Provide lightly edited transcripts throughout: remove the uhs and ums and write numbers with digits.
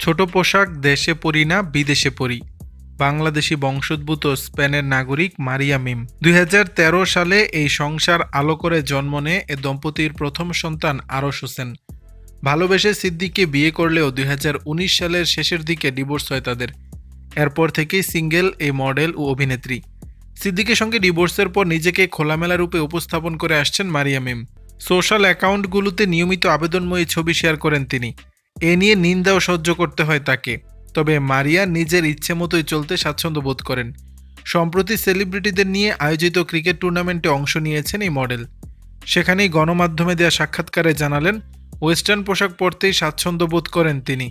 ছোট পোশাক দেশে পরি না বিদেশে পরি। বাংলাদেশি বংশোদ্ভূত স্পেনের নাগরিক মারিয়া মিম 2013 সালে এই সংসার আলো করে জন্ম নেয় এ দম্পতির প্রথম সন্তান আরশ হোসেন। ভালোবেসে সিদ্দিককে বিয়ে করলেও 2019 সালের শেষের দিকে ডিভোর্স হয় তাদের। এরপর থেকেই সিঙ্গেল এই মডেল ও অভিনেত্রী। সিদ্দিকের সঙ্গে ডিভোর্সের পর নিজেকে খোলামেলা রূপে উপস্থাপন করে আসছেন মারিয়া মিম। সোশ্যাল অ্যাকাউন্টগুলোতে নিয়মিত আবেদনময়ী ছবি শেয়ার করেন তিনি। এ নিয়ে নিন্দাও সহ্য করতে হয় তাকে। তবে মারিয়া নিজের ইচ্ছে মতোই চলতে স্বাচ্ছন্দ্য বোধ করেন। সম্প্রতি সেলিব্রিটিদের নিয়ে আয়োজিত ক্রিকেট টুর্নামেন্টে অংশ নিয়েছেন এই মডেল। সেখানেই গণমাধ্যমে দেওয়া সাক্ষাৎকারে জানালেন ওয়েস্টার্ন পোশাক পরতেই স্বাচ্ছন্দ্য বোধ করেন তিনি।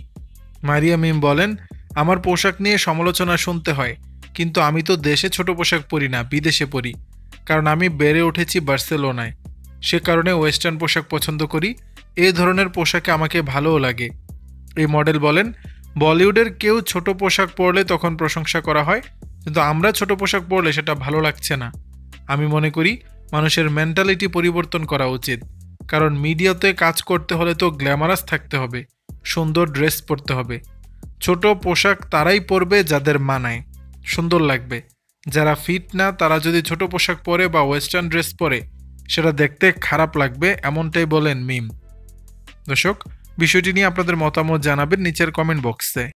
মারিয়া মিম বলেন, আমার পোশাক নিয়ে সমালোচনা শুনতে হয়, কিন্তু আমি তো দেশে ছোট পোশাক পরি না, বিদেশে পরি। কারণ আমি বেড়ে উঠেছি বার্সেলোনায়, সে কারণে ওয়েস্টার্ন পোশাক পছন্দ করি। এই ধরনের পোশাকে আমাকে ভালোও লাগে। এই মডেল বলেন, বলিউডের কেউ ছোট পোশাক পরলে তখন প্রশংসা করা হয়, কিন্তু আমরা ছোট পোশাক পরলে সেটা ভালো লাগছে না। আমি মনে করি মানুষের মেন্টালিটি পরিবর্তন করা উচিত। কারণ মিডিয়াতে কাজ করতে হলে তো গ্ল্যামারাস থাকতে হবে, সুন্দর ড্রেস পরতে হবে। ছোট পোশাক তারাই পরবে যাদের মানায়, সুন্দর লাগবে। যারা ফিট না তারা যদি ছোট পোশাক পরে বা ওয়েস্টার্ন ড্রেস পরে সেটা দেখতে খারাপ লাগবে, এমনটাই বলেন মিম। দর্শক, বিষয়টি নিয়ে আপনাদের মতামত জানাবেন নিচের কমেন্ট বক্সে।